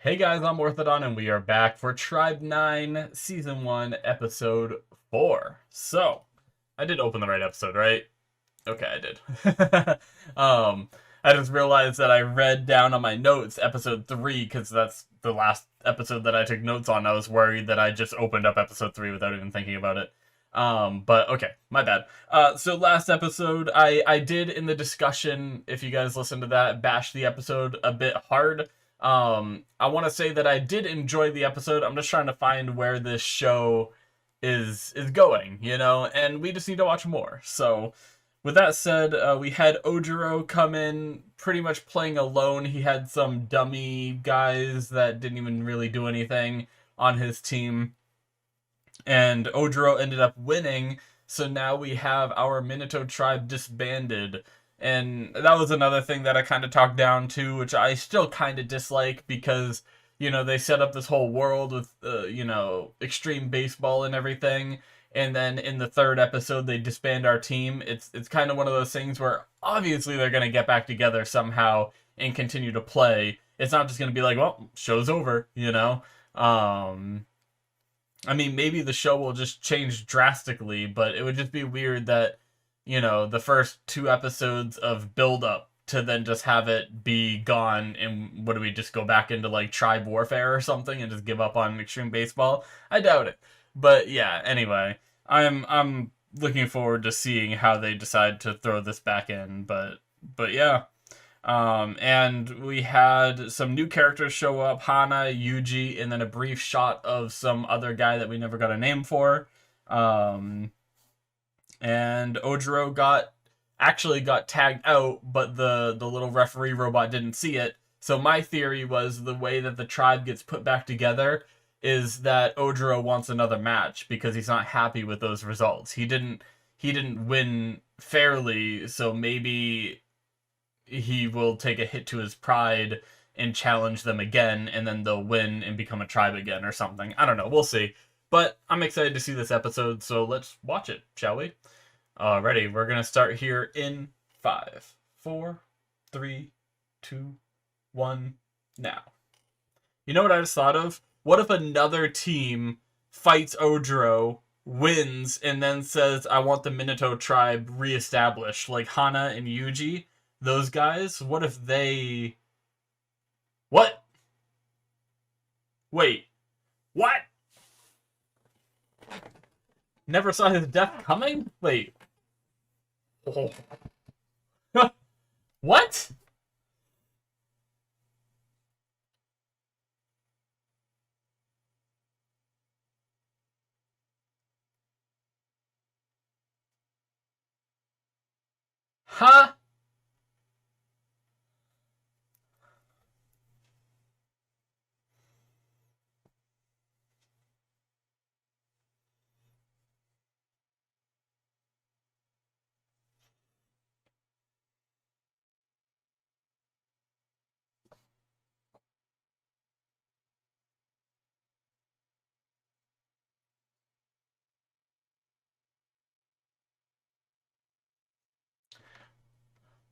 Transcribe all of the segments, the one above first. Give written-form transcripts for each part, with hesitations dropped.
Hey guys, I'm Morthadon, and we are back for Tribe 9, Season 1, Episode 4. So, I did open the right episode, right? Okay, I did. I just realized that I read down on my notes Episode 3, because that's the last episode that I took notes on. I was worried that I just opened up Episode 3 without even thinking about it. But okay, my bad. So last episode, I did in the discussion, if you guys listened to that, bash the episode a bit hard. I want to say that I did enjoy the episode. I'm just trying to find where this show is going, and we just need to watch more. So, with that said, we had Ojiro come in pretty much playing alone. He had some dummy guys that didn't even really do anything on his team, and Ojiro ended up winning. So now we have our Minato tribe disbanded. And that was another thing that I kind of talked down to, which I still kind of dislike because, they set up this whole world with, extreme baseball and everything. And then in the third episode, they disband our team. It's kind of one of those things where obviously they're going to get back together somehow and continue to play. It's not just going to be like, well, show's over. I mean, maybe the show will just change drastically, but it would just be weird that, the first two episodes of build up to then just have it be gone and what do we just go back into like tribe warfare or something and just give up on extreme baseball? I doubt it. But yeah, anyway, I'm looking forward to seeing how they decide to throw this back in, but yeah. And we had some new characters show up, Hana, Yuji, and then a brief shot of some other guy that we never got a name for. Um, and Ojiro actually got tagged out, but the little referee robot didn't see it. So my theory was the way that the tribe gets put back together is that Ojiro wants another match because he's not happy with those results. He didn't win fairly, so maybe he will take a hit to his pride and challenge them again, and then they'll win and become a tribe again or something. I don't know. We'll see. But I'm excited to see this episode, so let's watch it, shall we? Alrighty, we're gonna start here in 5, 4, 3, 2, 1, now. You know what I just thought of? What if another team fights Ojiro, wins, and then says, I want the Minato tribe reestablished? Like Hana and Yuji, those guys? What if they... What? Wait. What? Never saw his death coming? Wait. Oh. What? Huh?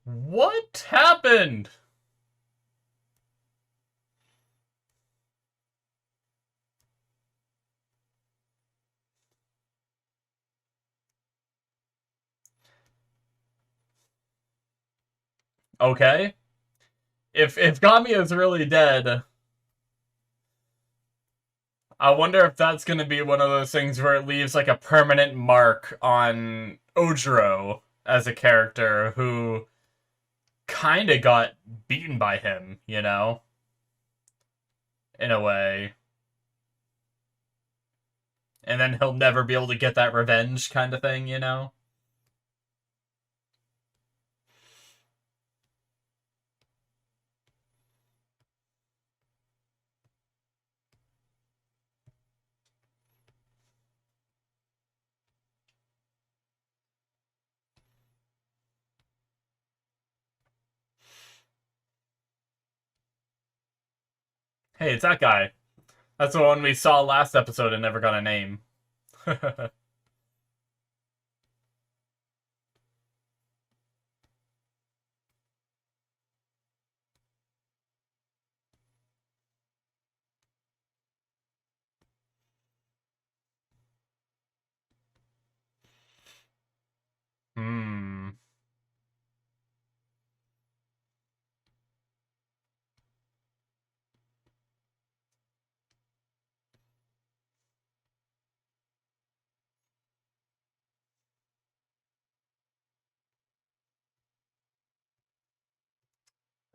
What happened? Okay. If Gami is really dead, I wonder if that's going to be one of those things where it leaves like a permanent mark on Ojiro as a character who kind of got beaten by him, in a way. And then he'll never be able to get that revenge kind of thing. Hey, it's that guy. That's the one we saw last episode and never got a name.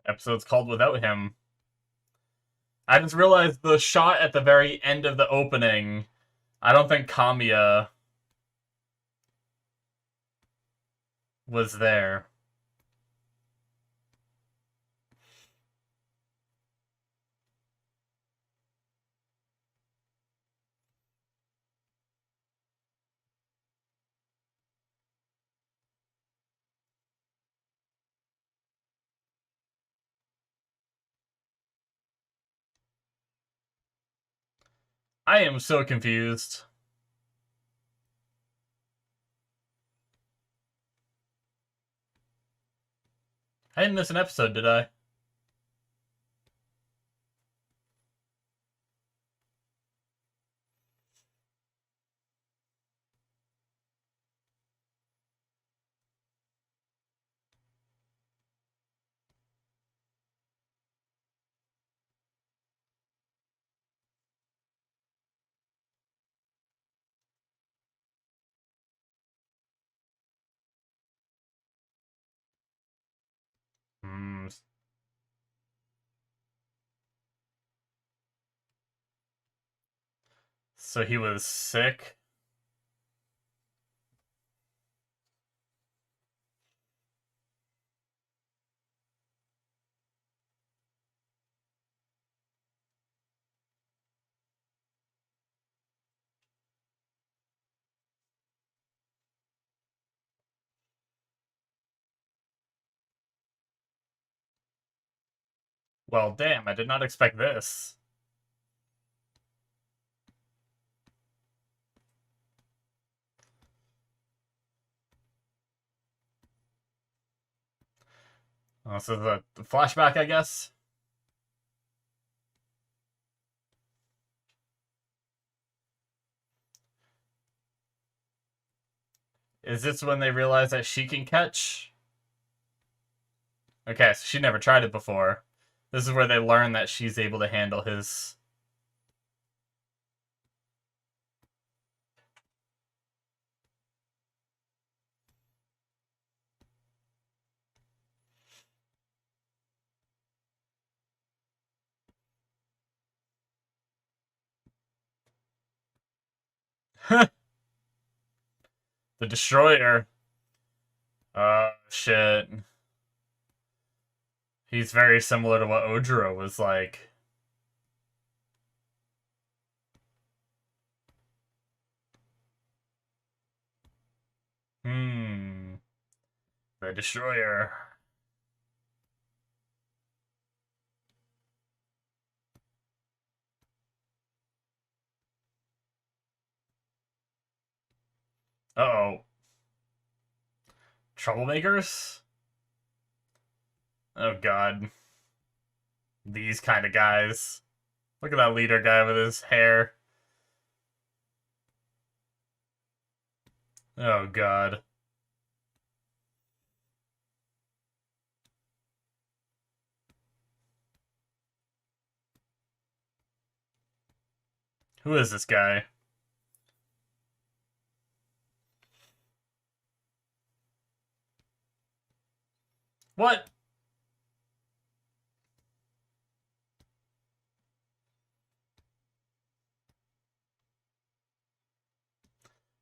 Episode's called Without Him. I just realized the shot at the very end of the opening. I don't think Kamiya was there. I am so confused. I didn't miss an episode, did I? Hmm. So he was sick? Well, damn, I did not expect this. Oh, so the flashback, I guess? Is this when they realize that she can catch? Okay, so she never tried it before. This is where they learn that she's able to handle his... the Destroyer. Oh, shit. He's very similar to what Ojiro was like. Hmm. The Destroyer. Uh-oh. Troublemakers? Oh, God. These kind of guys. Look at that leader guy with his hair. Oh, God. Who is this guy? What?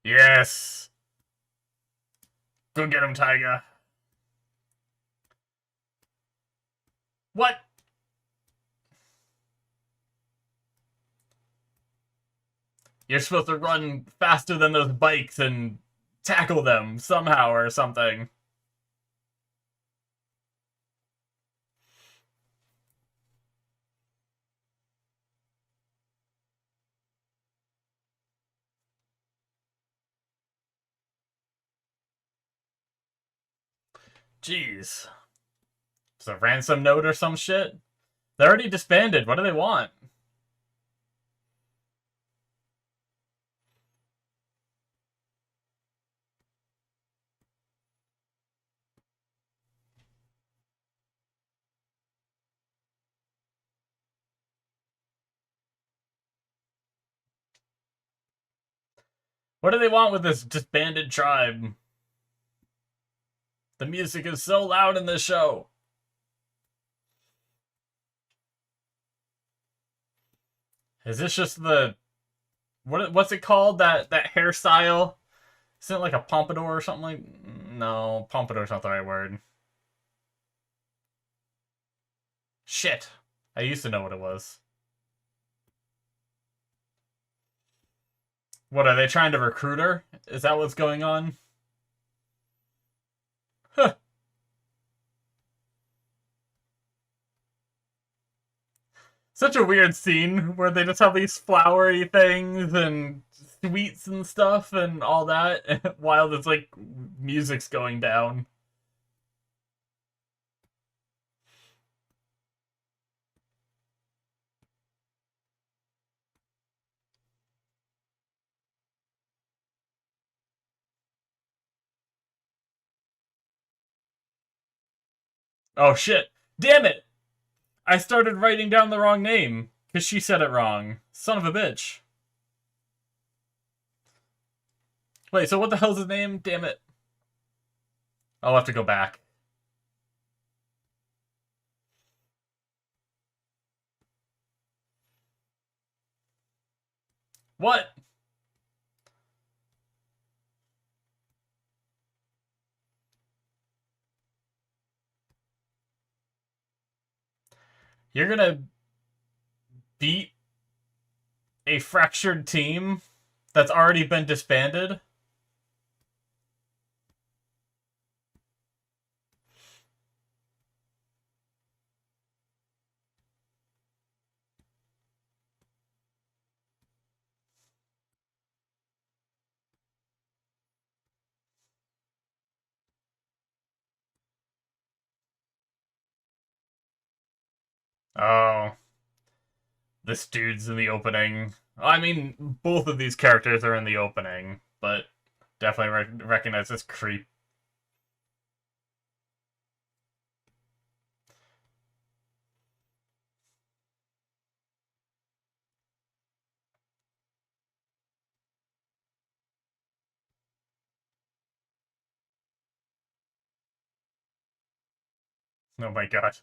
Yes! Go get him, Taiga. What? You're supposed to run faster than those bikes and tackle them somehow or something. Jeez. It's a ransom note or some shit? They're already disbanded. What do they want? What do they want with this disbanded tribe? The music is so loud in this show. Is this just the what's it called? That hairstyle? Isn't it like a pompadour or something like? No, pompadour's not the right word. Shit. I used to know what it was. What are they trying to recruit her? Is that what's going on? Huh. Such a weird scene where they just have these flowery things and sweets and stuff and all that while there's like music's going down. Oh shit. Damn it! I started writing down the wrong name because she said it wrong. Son of a bitch. Wait, so what the hell's his name? Damn it. I'll have to go back. What? You're gonna beat a fractured team that's already been disbanded? Oh, this dude's in the opening. I mean, both of these characters are in the opening, but definitely recognize this creep. Oh my god.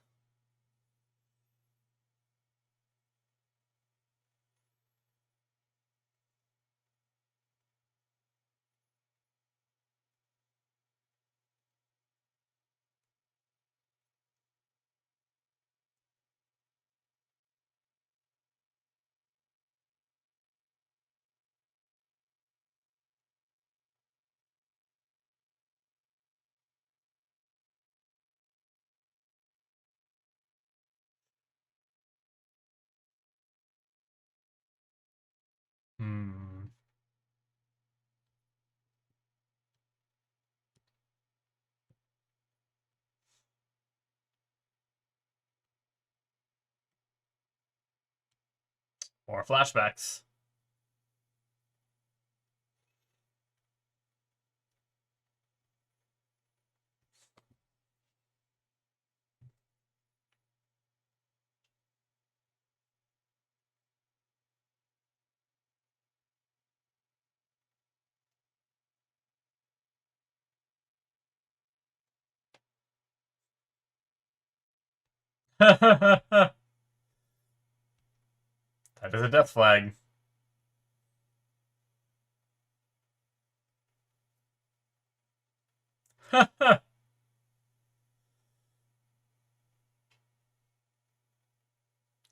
Hmm. More flashbacks. That is a death flag.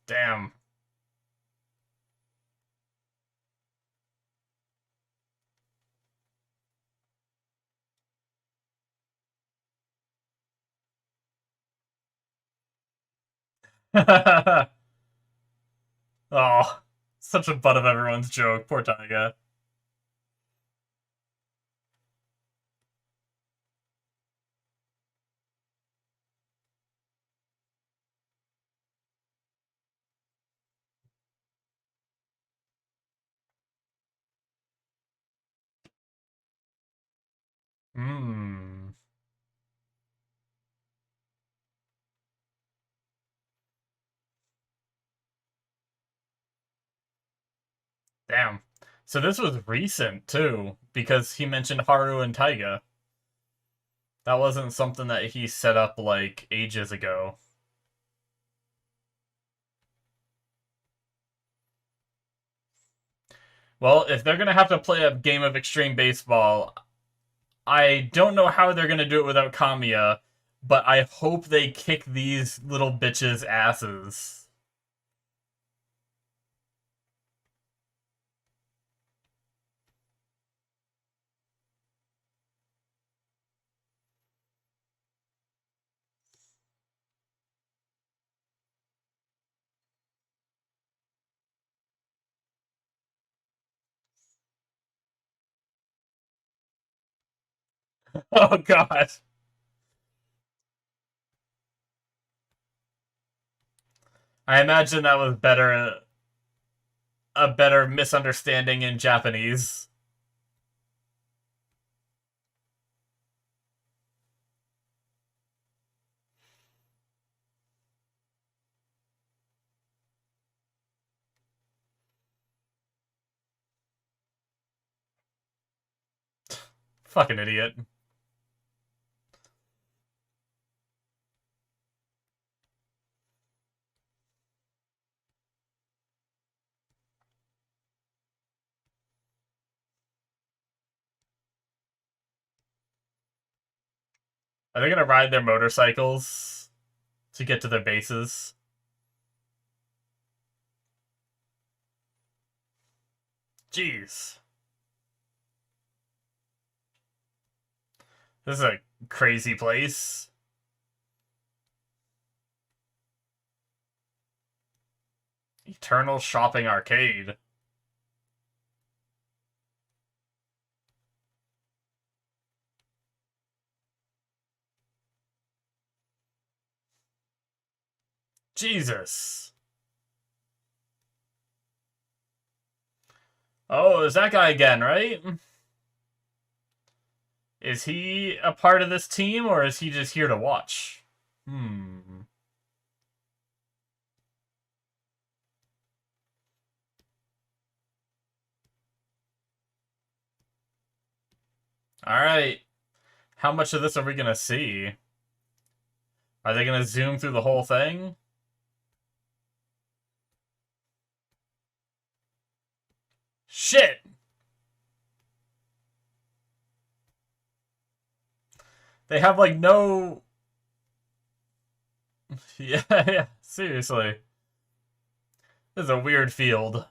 Damn. Oh, such a butt of everyone's joke. Poor Taiga. Hmm. Damn. So this was recent too, because he mentioned Haru and Taiga. That wasn't something that he set up like ages ago. Well, if they're gonna have to play a game of extreme baseball, I don't know how they're gonna do it without Kamiya, but I hope they kick these little bitches' asses. Oh god. I imagine that was better a better misunderstanding in Japanese. Fucking idiot. Are they gonna ride their motorcycles to get to their bases? Jeez. This is a crazy place. Eternal Shopping Arcade. Jesus. Oh, is that guy again, right? Is he a part of this team, or is he just here to watch? Hmm. Alright. How much of this are we gonna see? Are they gonna zoom through the whole thing? Shit! They have, like, no... Yeah, yeah, seriously. This is a weird field.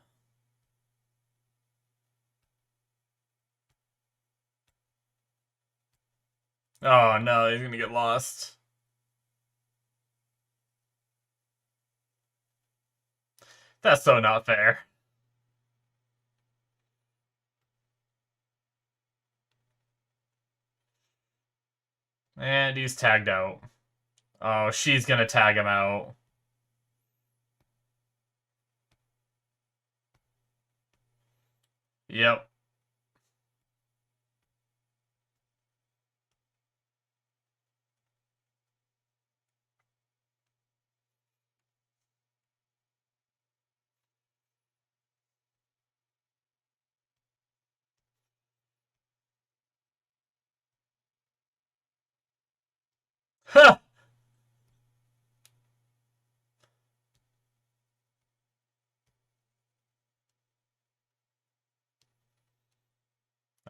Oh no, he's gonna get lost. That's so not fair. And he's tagged out. Oh, she's gonna tag him out. Yep. Huh!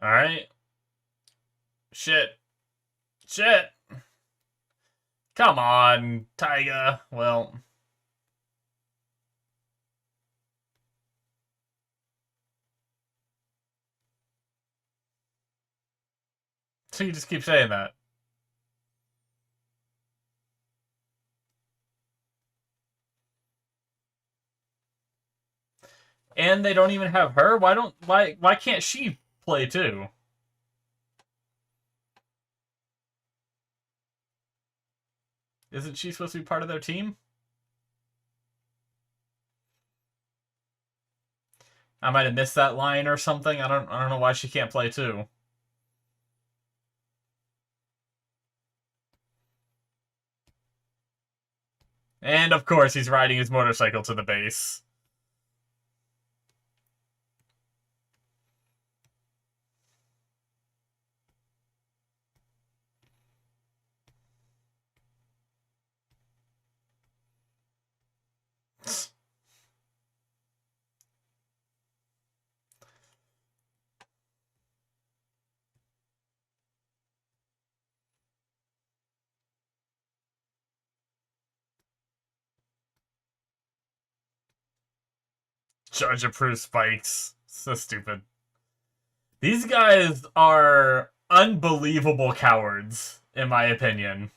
Alright. Shit. Shit. Come on, Taiga. Well. So you just keep saying that. And they don't even have her? Why can't she play too? Isn't she supposed to be part of their team? I might have missed that line or something. I don't know why she can't play too. And of course he's riding his motorcycle to the base. Judge approved spikes. So stupid. These guys are unbelievable cowards, in my opinion.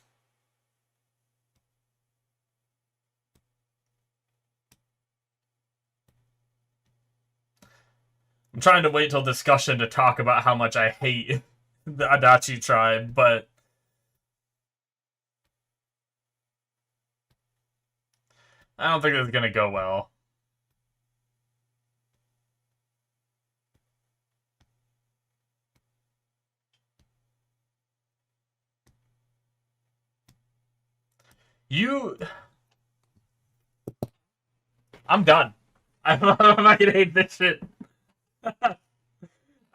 I'm trying to wait till discussion to talk about how much I hate the Adachi tribe, but I don't think it's gonna go well. You... I'm done. I'm not gonna hate this shit.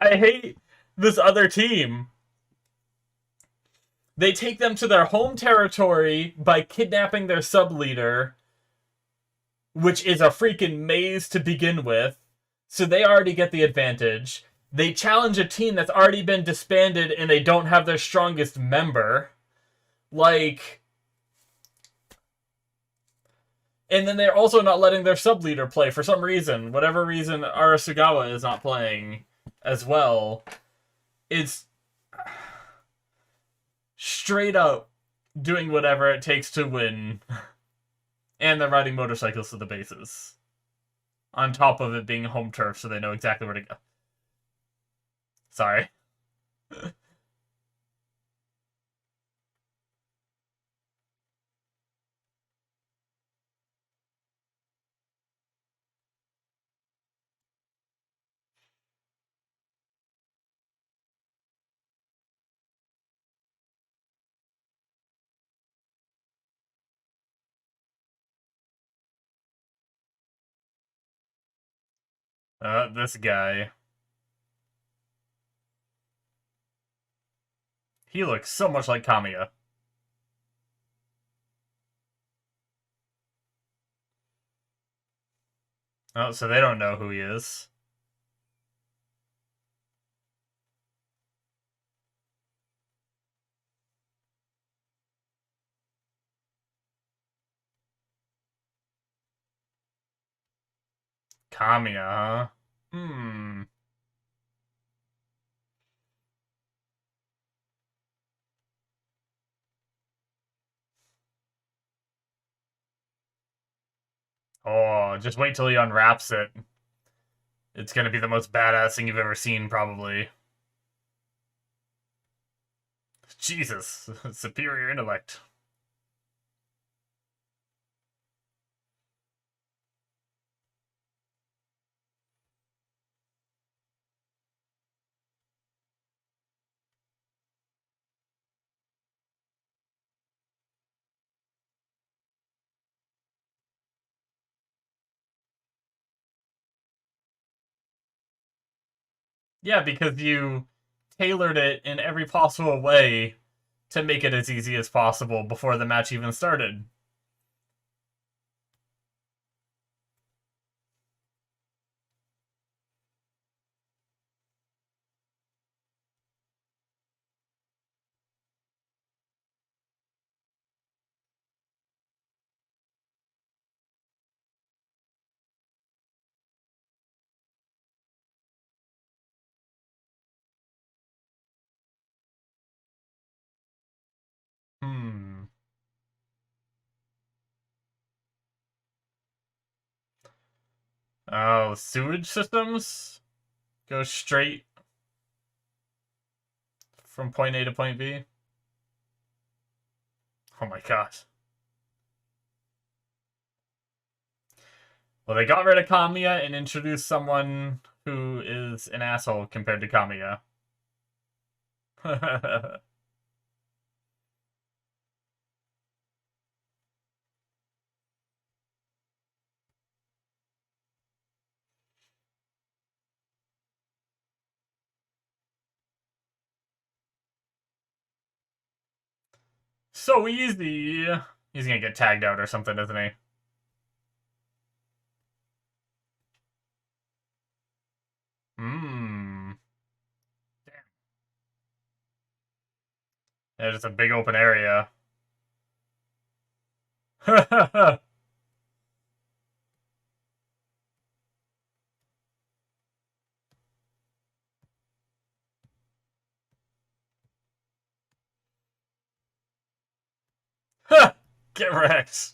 I hate this other team. They take them to their home territory by kidnapping their sub-leader, which is a freaking maze to begin with, so they already get the advantage. They challenge a team that's already been disbanded and they don't have their strongest member. Like... And then they're also not letting their sub-leader play for some reason. Whatever reason, Arasugawa is not playing as well. It's straight up doing whatever it takes to win. And they're riding motorcycles to the bases. On top of it being home turf, so they know exactly where to go. Sorry. This guy. He looks so much like Kamiya. Oh, so they don't know who he is. Kamiya, huh? Hmm. Oh, just wait till he unwraps it. It's gonna be the most badass thing you've ever seen, probably. Jesus. Superior intellect. Yeah, because you tailored it in every possible way to make it as easy as possible before the match even started. Hmm. Oh, sewage systems? Go straight from point A to point B? Oh my gosh. Well, they got rid of Kamiya and introduced someone who is an asshole compared to Kamiya. So easy! He's gonna get tagged out or something, isn't he? Hmm. Yeah, just a big open area. Get wrecked.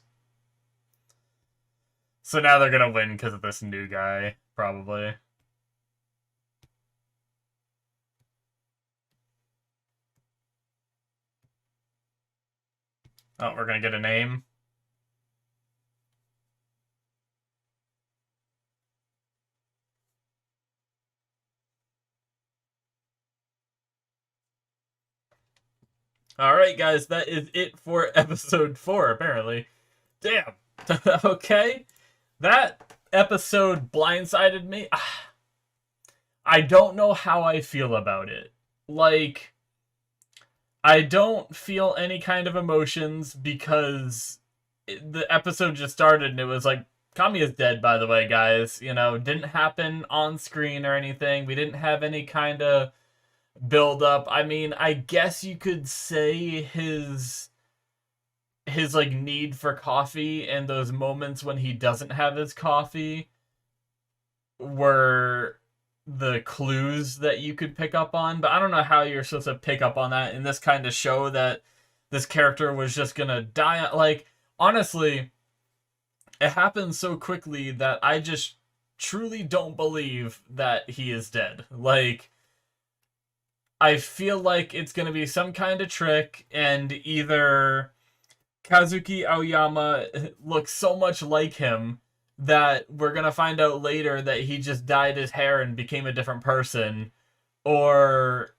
So now they're gonna win because of this new guy, probably. Oh, we're gonna get a name. Alright, guys, that is it for episode 4, apparently. Damn. Okay. That episode blindsided me. I don't know how I feel about it. Like, I don't feel any kind of emotions because the episode just started and it was like, Kamiya's dead, by the way, guys. You know, didn't happen on screen or anything. We didn't have any kind of build up. I mean, I guess you could say his like need for coffee and those moments when he doesn't have his coffee were the clues that you could pick up on, but I don't know how you're supposed to pick up on that in this kind of show that this character was just gonna die. Like, honestly, it happened so quickly that I just truly don't believe that he is dead. Like, I feel like it's gonna be some kind of trick, and either Kazuki Aoyama looks so much like him that we're gonna find out later that he just dyed his hair and became a different person, or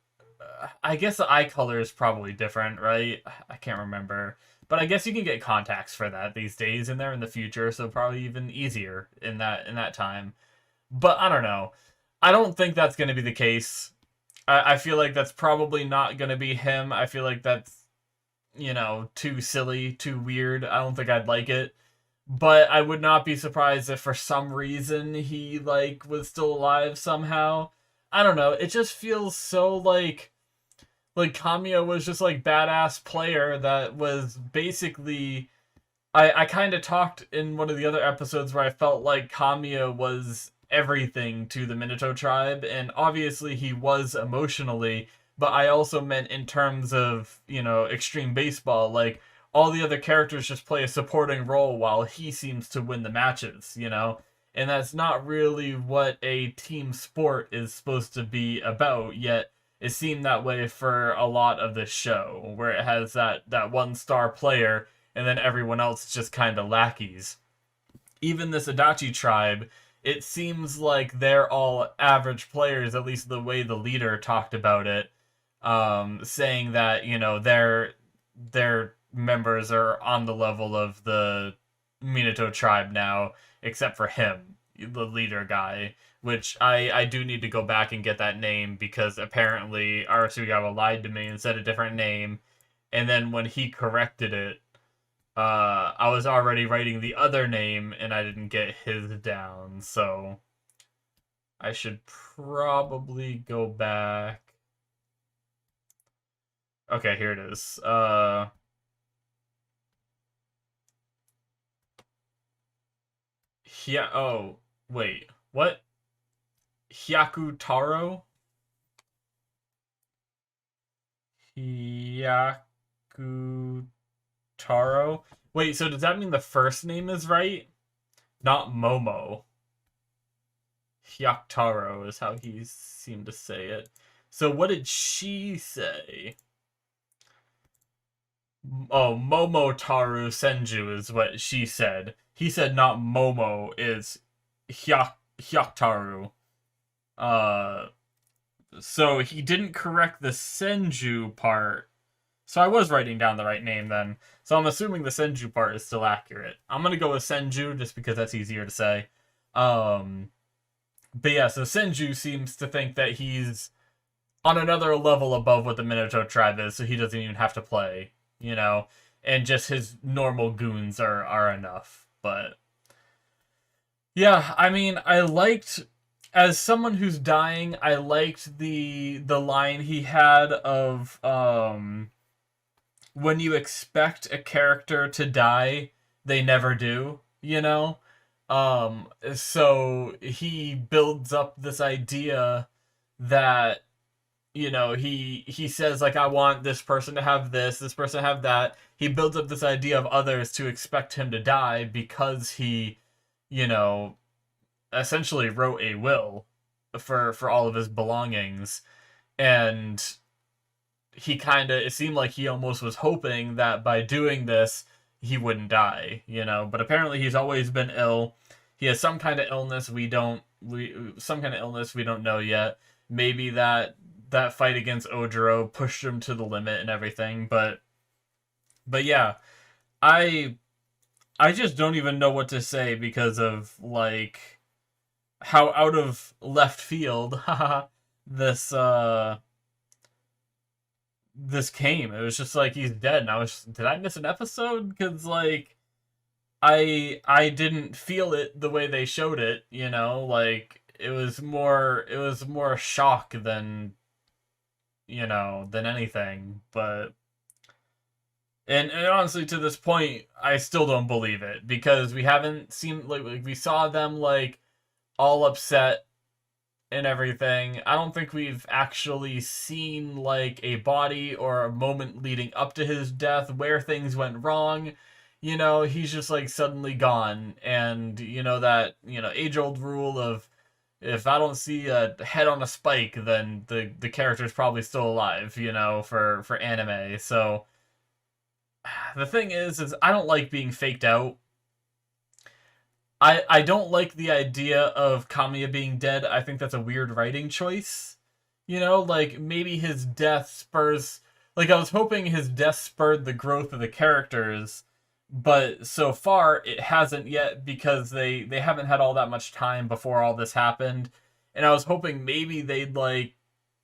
I guess the eye color is probably different, right? I can't remember, but I guess you can get contacts for that these days, and they're in the future, so probably even easier in that time. But I don't know. I don't think that's gonna be the case. I feel like that's probably not gonna be him. I feel like that's, you know, too silly, too weird. I don't think I'd like it. But I would not be surprised if for some reason he, like, was still alive somehow. I don't know. It just feels so, like Kamiya was just, like, badass player that was basically... I kind of talked in one of the other episodes where I felt like Kamiya was everything to the Minato tribe, and obviously he was emotionally, but I also meant in terms of, you know, extreme baseball, like, all the other characters just play a supporting role while he seems to win the matches, you know? And that's not really what a team sport is supposed to be about, yet it seemed that way for a lot of this show, where it has that one star player, and then everyone else just kind of lackeys. Even this Adachi tribe, it seems like they're all average players, at least the way the leader talked about it, saying that, you know, their members are on the level of the Minato tribe now, except for him, the leader guy, which I do need to go back and get that name, because apparently Arasugawa lied to me and said a different name, and then when he corrected it, I was already writing the other name and I didn't get his down, so I should probably go back. Okay, here it is. Yeah, oh, wait. What? Hyaku Taro? Hyaku Taro? Wait, so does that mean the first name is right? Not Momo. Hyaktaro is how he seemed to say it. So what did she say? Oh, Momotaru Senju is what she said. He said not Momo, is Hyaktaru. Uh, so he didn't correct the Senju part. So I was writing down the right name then. So I'm assuming the Senju part is still accurate. I'm gonna go with Senju just because that's easier to say. But yeah, so Senju seems to think that he's on another level above what the Minato tribe is, so he doesn't even have to play, you know? And just his normal goons are enough. But yeah, I mean, I liked, as someone who's dying, I liked the line he had of when you expect a character to die, they never do, you know? So he builds up this idea that he says like, I want this person to have this person to have that. He builds up this idea of others to expect him to die because he, you know, essentially wrote a will for all of his belongings. And he kind of, it seemed like he almost was hoping that by doing this he wouldn't die, but apparently he's always been ill. He has some kind of illness we don't know yet. Maybe that fight against Ojiro pushed him to the limit and everything, but yeah, I I just don't even know what to say because of like how out of left field this this came. It was just like he's dead, and did I miss an episode? Because like I didn't feel it the way they showed it. Like it was more shock than than anything. But and honestly, to this point, I still don't believe it because we haven't seen like we saw them like all upset and everything. I don't think we've actually seen like a body or a moment leading up to his death where things went wrong. He's just like suddenly gone. And age-old rule of if I don't see a head on a spike, then the character's probably still alive, for anime. So the thing is I don't like being faked out. I don't like the idea of Kamiya being dead. I think that's a weird writing choice. Like maybe his death spurs. Like I was hoping his death spurred the growth of the characters, but so far it hasn't yet because they haven't had all that much time before all this happened. And I was hoping maybe they'd like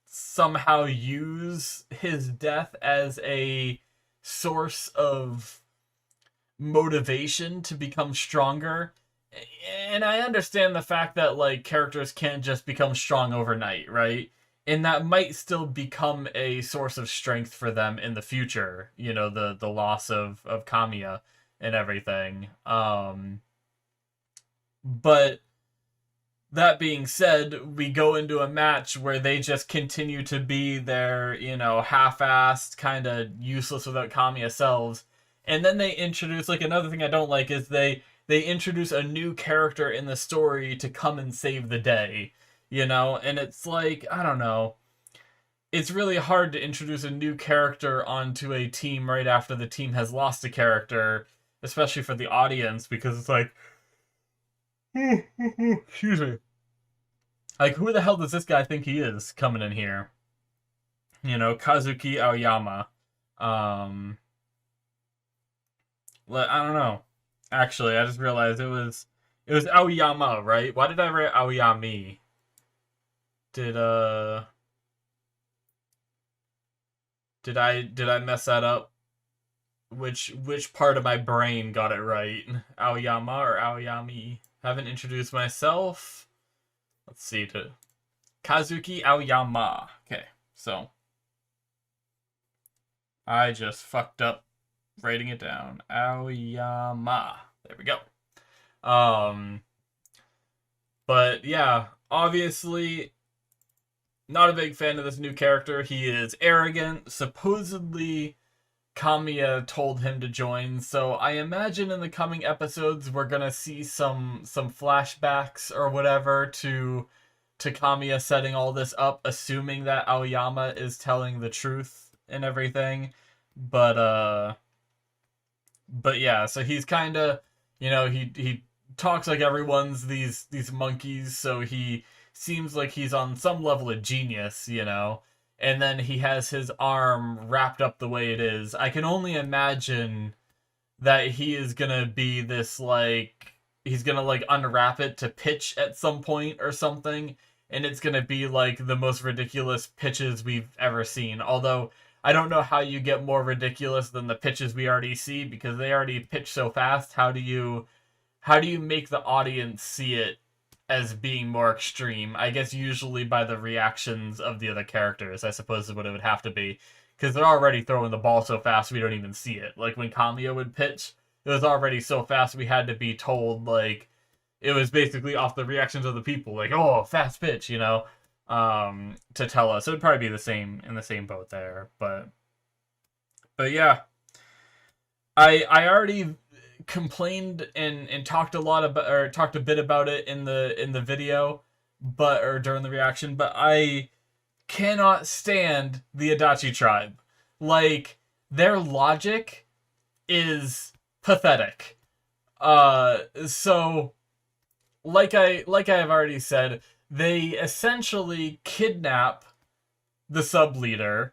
somehow use his death as a source of motivation to become stronger. And I understand the fact that like characters can't just become strong overnight, right? And that might still become a source of strength for them in the future, the loss of Kamiya and everything. But that being said, we go into a match where they just continue to be their, half-assed, kind of useless without Kamiya selves. And then they introduce, like, another thing I don't like is they introduce a new character in the story to come and save the day, And it's like, I don't know. It's really hard to introduce a new character onto a team right after the team has lost a character, especially for the audience, because it's like, excuse me. Like, who the hell does this guy think he is coming in here? Kazuki Aoyama. I don't know. Actually, I just realized it was Aoyama, right? Why did I write Aoyami? Did I mess that up? Which part of my brain got it right? Aoyama or Aoyami? Haven't introduced myself. Let's see. Kazuki Aoyama. Okay, so I just fucked up writing it down. Aoyama. There we go. But yeah, obviously not a big fan of this new character. He is arrogant. Supposedly Kamiya told him to join, so I imagine in the coming episodes we're gonna see some flashbacks or whatever to Kamiya setting all this up, assuming that Aoyama is telling the truth and everything. But yeah, so he's kind of, he talks like everyone's these monkeys, so he seems like he's on some level of genius, and then he has his arm wrapped up the way it is. I can only imagine that he is gonna be this, like, he's gonna, like, unwrap it to pitch at some point or something, and it's gonna be, like, the most ridiculous pitches we've ever seen. Although, I don't know how you get more ridiculous than the pitches we already see, because they already pitch so fast. How do you make the audience see it as being more extreme? I guess usually by the reactions of the other characters, I suppose is what it would have to be. Because they're already throwing the ball so fast we don't even see it. Like when Kamiya would pitch, it was already so fast we had to be told, like, it was basically off the reactions of the people. Like, oh, fast pitch, to tell us. It would probably be the same in the same boat there, but yeah, I already complained and talked a lot about, or talked a bit about it in the video, but or during the reaction, but I cannot stand the Adachi tribe. Like, their logic is pathetic. So like I have already said, they essentially kidnap the sub leader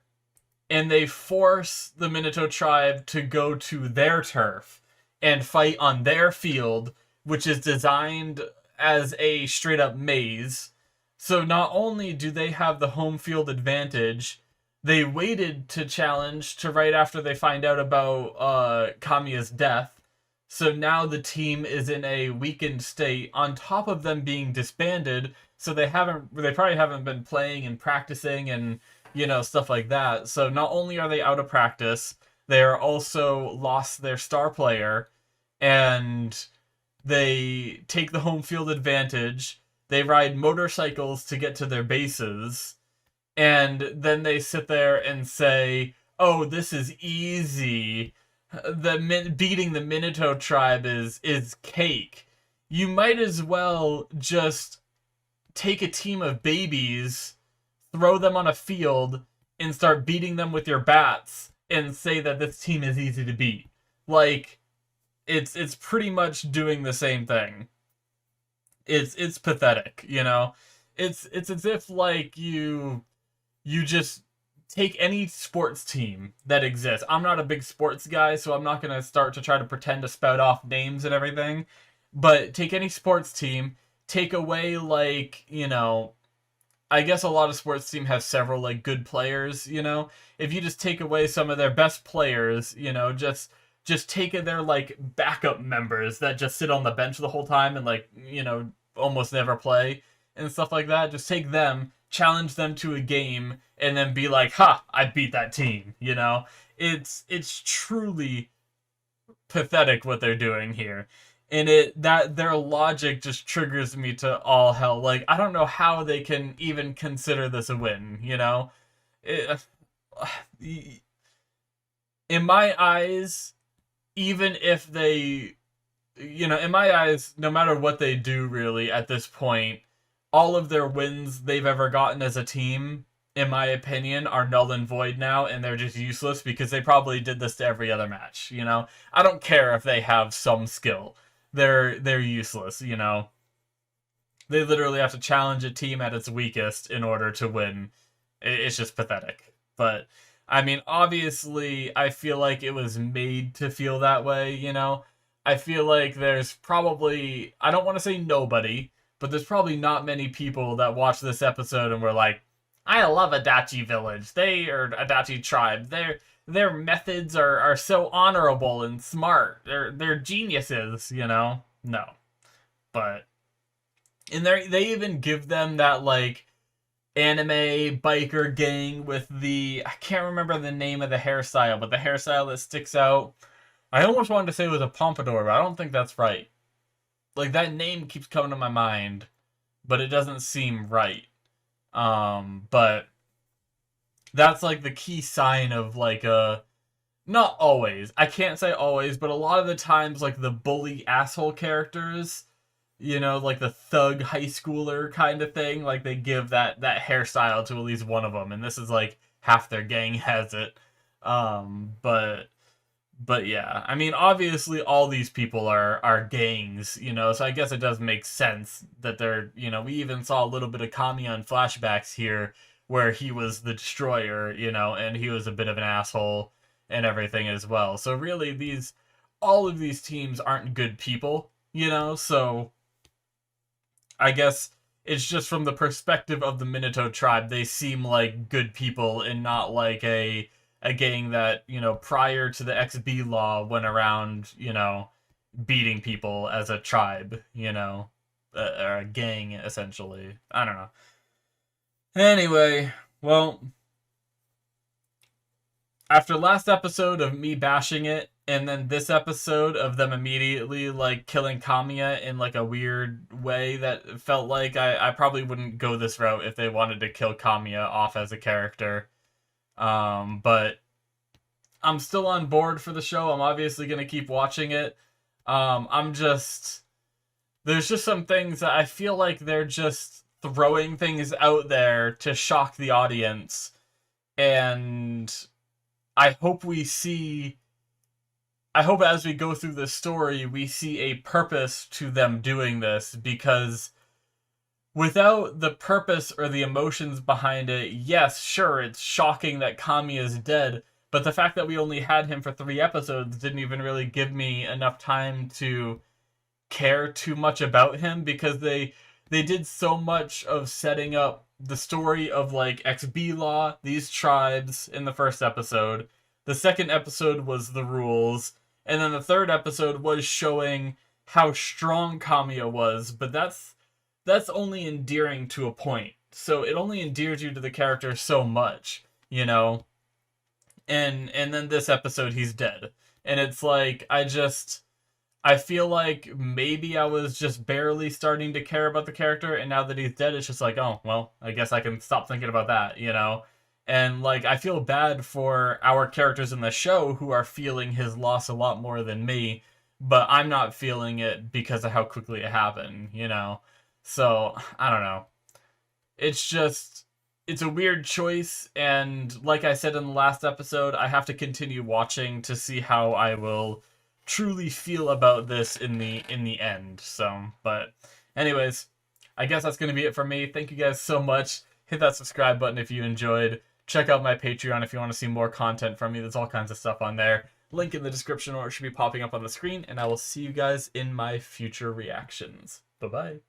and they force the Minato tribe to go to their turf and fight on their field, which is designed as a straight up maze. So not only do they have the home field advantage, they waited to challenge to right after they find out about Kamiya's death. So now the team is in a weakened state, on top of them being disbanded. So they probably haven't been playing and practicing and stuff like that. So not only are they out of practice, they are also lost their star player, and they take the home field advantage. They ride motorcycles to get to their bases, and then they sit there and say, "Oh, this is easy. Beating the Minato tribe is cake." You might as well just take a team of babies, throw them on a field, and start beating them with your bats and say that this team is easy to beat. Like, it's pretty much doing the same thing. It's pathetic, you know? It's as if like you just take any sports team that exists. I'm not a big sports guy, so I'm not going to start to try to pretend to spout off names and everything. But take any sports team, take away like, I guess a lot of sports team have several like good players, If you just take away some of their best players, just take their like backup members that just sit on the bench the whole time and like, almost never play and stuff like that. Just take them, challenge them to a game, and then be like, "Ha, I beat that team." It's truly pathetic what they're doing here. And that their logic just triggers me to all hell. Like, I don't know how they can even consider this a win, It, in my eyes, even if they, in my eyes, no matter what they do really at this point, all of their wins they've ever gotten as a team, in my opinion, are null and void now, and they're just useless because they probably did this to every other match, I don't care if they have some skill. They're useless, They literally have to challenge a team at its weakest in order to win. It's just pathetic. But, I mean, obviously, I feel like it was made to feel that way, I feel like there's probably, I don't want to say nobody, but there's probably not many people that watch this episode and were like, "I love Adachi Village. Or Adachi Tribe. Their methods are so honorable and smart. They're geniuses, No. But they even give them that like anime biker gang with I can't remember the name of the hairstyle, but the hairstyle that sticks out. I almost wanted to say it was a pompadour, but I don't think that's right. Like, that name keeps coming to my mind, but it doesn't seem right. But that's like the key sign of like not always. I can't say always, but a lot of the times like the bully asshole characters, like the thug high schooler kind of thing, like they give that hairstyle to at least one of them, and this is like half their gang has it. But yeah, I mean, obviously all these people are gangs, so I guess it does make sense that they're, we even saw a little bit of Kamiya in flashbacks here where he was the destroyer, and he was a bit of an asshole and everything as well. So really all of these teams aren't good people, so I guess it's just from the perspective of the Minato tribe, they seem like good people and not like a gang that, prior to the XB law went around, beating people as a tribe, or a gang, essentially. I don't know. Anyway, well, after last episode of me bashing it, And then this episode of them immediately like killing Kamiya in like a weird way that felt like I probably wouldn't go this route if they wanted to kill Kamiya off as a character. But I'm still on board for the show. I'm obviously gonna keep watching it. I'm just there's just some things that I feel like they're just throwing things out there to shock the audience, and I hope we see. I hope as we go through this story, we see a purpose to them doing this, because without the purpose or the emotions behind it, yes, sure, it's shocking that Kami is dead, but the fact that we only had him for 3 episodes didn't even really give me enough time to care too much about him, because they did so much of setting up the story of like XB Law, these tribes in the first episode. The second episode was the rules, and then the third episode was showing how strong Kamiya was, but that's only endearing to a point. So it only endears you to the character so much, you know? And then this episode he's dead. And it's like I feel like maybe I was just barely starting to care about the character, and now that he's dead, it's just like, oh, well, I guess I can stop thinking about that, you know? And, like, I feel bad for our characters in the show who are feeling his loss a lot more than me, but I'm not feeling it because of how quickly it happened, you know? So, I don't know. It's just, it's a weird choice, and like I said in the last episode, I have to continue watching to see how I will truly feel about this in the end. So, but anyways, I guess that's going to be it for me. Thank you guys so much. Hit that subscribe button if you enjoyed. Check out my Patreon if you want to see more content from me. There's all kinds of stuff on there. Link in the description, or it should be popping up on the screen, and I will see you guys in my future reactions. Bye-bye.